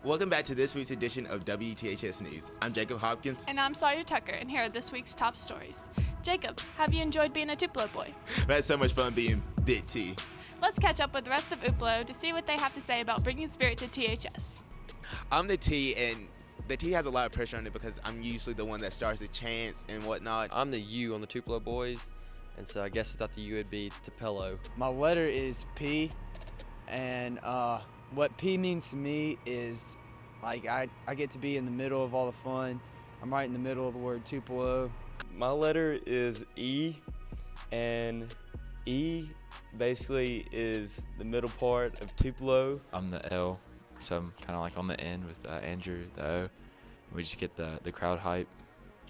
Welcome back to this week's edition of WTHS News. I'm Jacob Hopkins. And I'm Sawyer Tucker, and here are this week's top stories. Jacob, have you enjoyed being a Tupelo boy? I've had so much fun being Big T. Let's catch up with the rest of Upelo to see what they have to say about bringing spirit to THS. I'm the T, and the T has a lot of pressure on it because I'm usually the one that starts the chants and whatnot. I'm the U on the Tupelo Boys, and so I guess without the U would be Tupelo. My letter is P, and what P means to me is like I get to be in the middle of all the fun. I'm right in the middle of the word Tupelo. My letter is E, and E basically is the middle part of Tupelo. I'm the L, so I'm kind of like on the end with Andrew, the O. We just get the crowd hype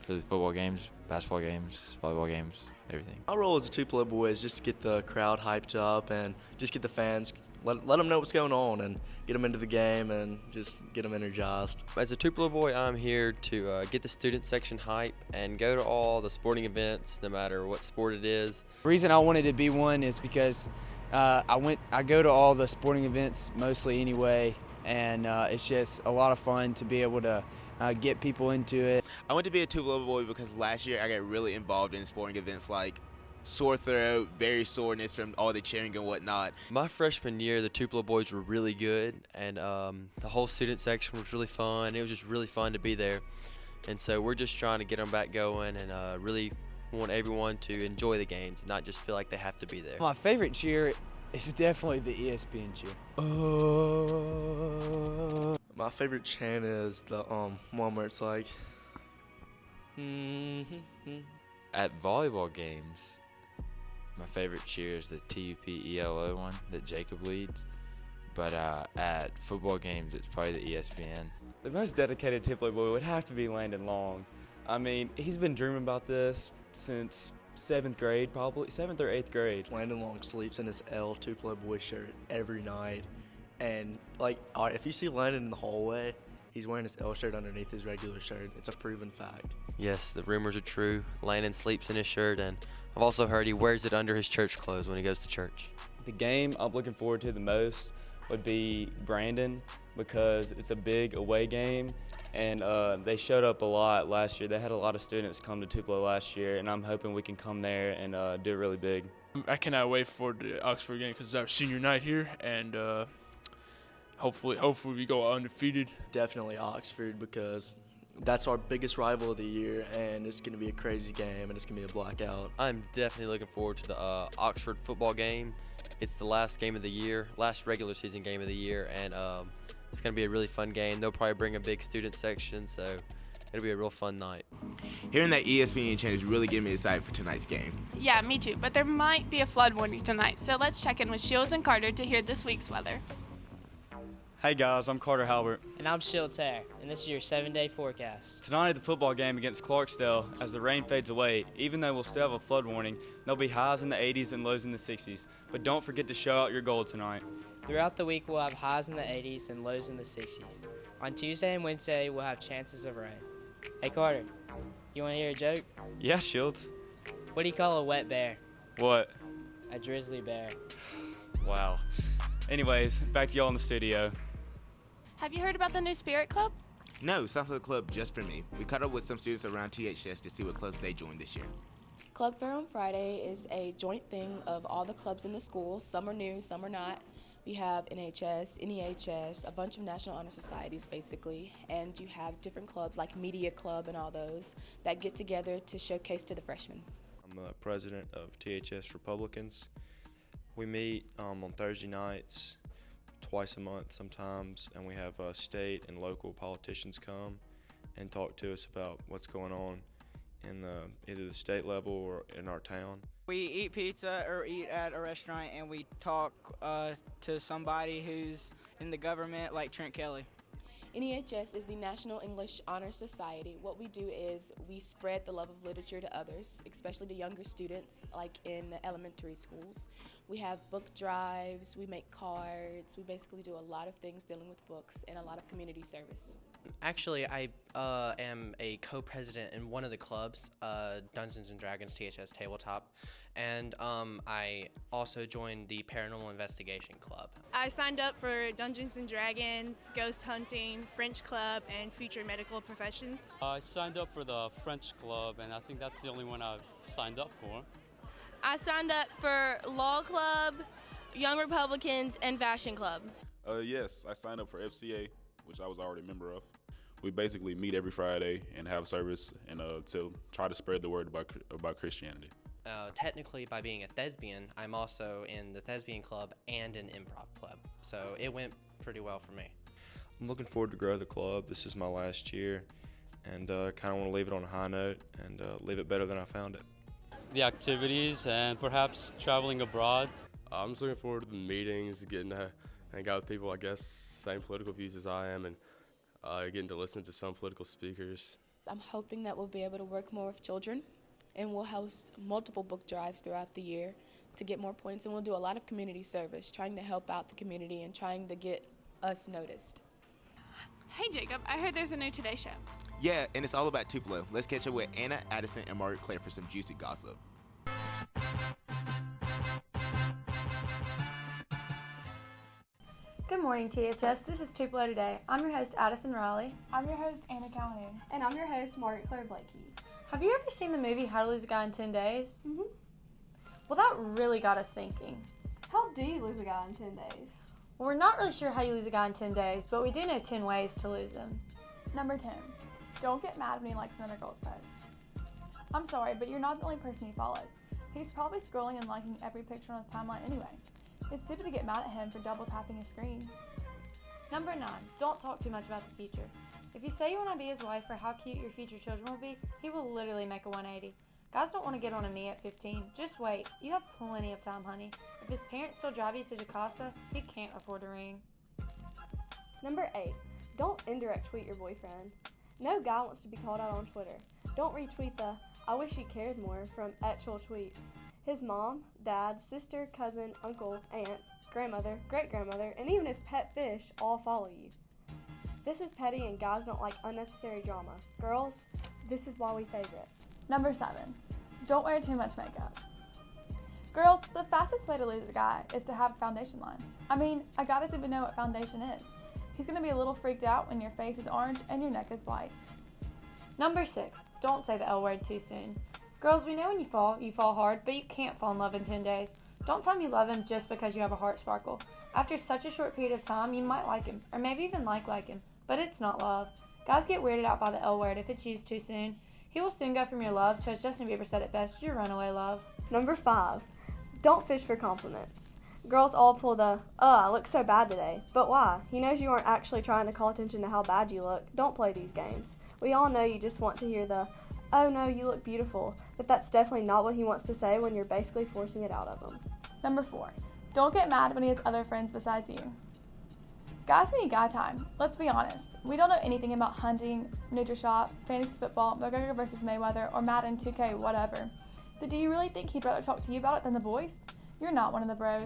for the football games, basketball games, volleyball games, everything. My role as a Tupelo boy is just to get the crowd hyped up and just get the fans, let them know what's going on and get them into the game and just get them energized. As a Tupelo boy, I'm here to get the student section hype and go to all the sporting events, no matter what sport it is. The reason I wanted to be one is because I go to all the sporting events mostly anyway, and it's just a lot of fun to be able to get people into it. I want to be a Tupelo boy because last year I got really involved in sporting events like sore throat, very soreness from all the cheering and whatnot. My freshman year, the Tupelo boys were really good, and the whole student section was really fun. It was just really fun to be there, and so we're just trying to get them back going and really want everyone to enjoy the games, not just feel like they have to be there. My favorite cheer is definitely the ESPN cheer. My favorite chant is the one where it's like, At volleyball games, my favorite cheer is the TUPELO one that Jacob leads. But at football games, it's probably the ESPN. The most dedicated Tupelo boy would have to be Landon Long. I mean, he's been dreaming about this since 7th grade, probably 7th or 8th grade. Landon Long sleeps in his L Tupelo boy shirt every night. And like, all right, if you see Landon in the hallway, he's wearing his L shirt underneath his regular shirt. It's a proven fact. Yes, the rumors are true. Landon sleeps in his shirt, and I've also heard he wears it under his church clothes when he goes to church. The game I'm looking forward to the most would be Brandon, because it's a big away game, and they showed up a lot last year. They had a lot of students come to Tupelo last year, and I'm hoping we can come there and do it really big. I cannot wait for the Oxford game because it's our senior night here, and hopefully we go undefeated. Definitely Oxford, because that's our biggest rival of the year, and it's going to be a crazy game, and it's going to be a blackout. I'm definitely looking forward to the Oxford football game. It's the last game of the year, last regular season game of the year, and it's going to be a really fun game. They'll probably bring a big student section, so it'll be a real fun night. Hearing that ESPN chant is really getting me excited for tonight's game. Yeah, me too, but there might be a flood warning tonight, so let's check in with Shields and Carter to hear this week's weather. Hey guys, I'm Carter Halbert. And I'm Shields Hare, and this is your 7-day forecast. Tonight at the football game against Clarksdale, as the rain fades away, even though we'll still have a flood warning, there'll be highs in the 80s and lows in the 60s. But don't forget to show out your goal tonight. Throughout the week, we'll have highs in the 80s and lows in the 60s. On Tuesday and Wednesday, we'll have chances of rain. Hey Carter, you want to hear a joke? Yeah, Shields. What do you call a wet bear? What? A grizzly bear. Wow. Anyways, back to y'all in the studio. Have you heard about the new Spirit Club? No, something for the club just for me. We caught up with some students around THS to see what clubs they joined this year. Club Fair on Friday is a joint thing of all the clubs in the school. Some are new, some are not. We have NHS, NEHS, a bunch of National Honor Societies basically, and you have different clubs like Media Club and all those that get together to showcase to the freshmen. I'm the president of THS Republicans. We meet on Thursday nights, twice a month sometimes, and we have state and local politicians come and talk to us about what's going on in either the state level or in our town. We eat pizza or eat at a restaurant, and we talk to somebody who's in the government, like Trent Kelly. NEHS is the National English Honor Society. What we do is we spread the love of literature to others, especially to younger students, like in the elementary schools. We have book drives, we make cards, we basically do a lot of things dealing with books and a lot of community service. Actually, I am a co-president in one of the clubs, Dungeons & Dragons THS Tabletop, and I also joined the Paranormal Investigation Club. I signed up for Dungeons & Dragons, Ghost Hunting, French Club, and Future Medical Professions. I signed up for the French Club, and I think that's the only one I've signed up for. I signed up for Law Club, Young Republicans, and Fashion Club. Yes, I signed up for FCA, which I was already a member of. We basically meet every Friday and have service and to try to spread the word about Christianity. Technically, by being a thespian, I'm also in the thespian club and an improv club, so it went pretty well for me. I'm looking forward to grow the club. This is my last year, and kind of want to leave it on a high note and leave it better than I found it. The activities and perhaps traveling abroad. I'm just looking forward to the meetings, getting to hang out with people, I guess, same political views as I am, and getting to listen to some political speakers. I'm hoping that we'll be able to work more with children, and we'll host multiple book drives throughout the year to get more points, and we'll do a lot of community service, trying to help out the community and trying to get us noticed. Hey Jacob, I heard there's a new Today show. Yeah, and it's all about Tupelo. Let's catch up with Anna, Addison, and Margaret Claire for some juicy gossip. Good morning, THS. This is Tupelo Today. I'm your host, Addison Riley. I'm your host, Anna Calhoun. And I'm your host, Margaret Claire Blakey. Have you ever seen the movie How to Lose a Guy in 10 Days? Mm-hmm. Well, that really got us thinking. How do you lose a guy in 10 days? Well, we're not really sure how you lose a guy in 10 days, but we do know 10 ways to lose him. Number 10, don't get mad when he likes another girl's post. I'm sorry, but you're not the only person he follows. He's probably scrolling and liking every picture on his timeline anyway. It's stupid to get mad at him for double tapping his screen. Number 9, don't talk too much about the future. If you say you want to be his wife or how cute your future children will be, he will literally make a 180. Guys don't want to get on a knee at 15. Just wait. You have plenty of time, honey. If his parents still drive you to Jacasa, he can't afford a ring. Number 8, don't indirect tweet your boyfriend. No guy wants to be called out on Twitter. Don't retweet the "I wish he cared more" from actual tweets. His mom, dad, sister, cousin, uncle, aunt, grandmother, great-grandmother, and even his pet fish all follow you. This is petty and guys don't like unnecessary drama. Girls, this is why we favorite. Number 7, don't wear too much makeup. Girls, the fastest way to lose a guy is to have a foundation line. I mean, a guy doesn't even know what foundation is. He's going to be a little freaked out when your face is orange and your neck is white. Number 6, don't say the L word too soon. Girls, we know when you fall hard, but you can't fall in love in 10 days. Don't tell him you love him just because you have a heart sparkle. After such a short period of time, you might like him, or maybe even like him, but it's not love. Guys get weirded out by the L word if it's used too soon. He will soon go from your love to, as Justin Bieber said it best, your runaway love. Number 5, don't fish for compliments. Girls all pull the, I look so bad today. But why? He knows you aren't actually trying to call attention to how bad you look. Don't play these games. We all know you just want to hear the, oh no, you look beautiful. But that's definitely not what he wants to say when you're basically forcing it out of him. Number 4, don't get mad when he has other friends besides you. Guys, we need guy time. Let's be honest. We don't know anything about hunting, NutriShop, fantasy football, McGregor versus Mayweather, or Madden 2K, whatever. So do you really think he'd rather talk to you about it than the boys? You're not one of the bros.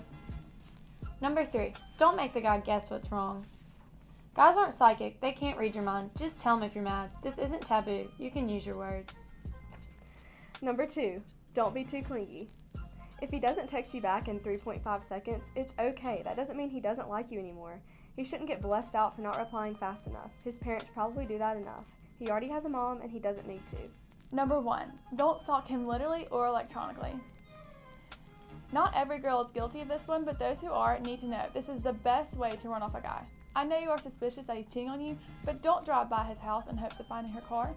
Number 3, don't make the guy guess what's wrong. Guys aren't psychic. They can't read your mind. Just tell him if you're mad. This isn't taboo. You can use your words. Number 2, don't be too clingy. If he doesn't text you back in 3.5 seconds, it's okay. That doesn't mean he doesn't like you anymore. He shouldn't get blessed out for not replying fast enough. His parents probably do that enough. He already has a mom and he doesn't need to. Number 1, don't stalk him literally or electronically. Not every girl is guilty of this one, but those who are need to know this is the best way to run off a guy. I know you are suspicious that he's cheating on you, but don't drive by his house in hopes of finding her car.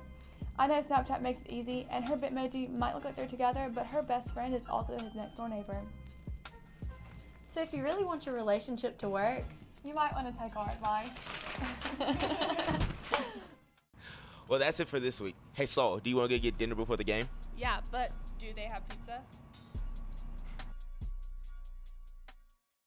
I know Snapchat makes it easy, and her Bitmoji might look like they're together, but her best friend is also his next door neighbor. So if you really want your relationship to work, you might want to take our advice. Well, that's it for this week. Hey, Saul, do you want to go get dinner before the game? Yeah, but do they have pizza?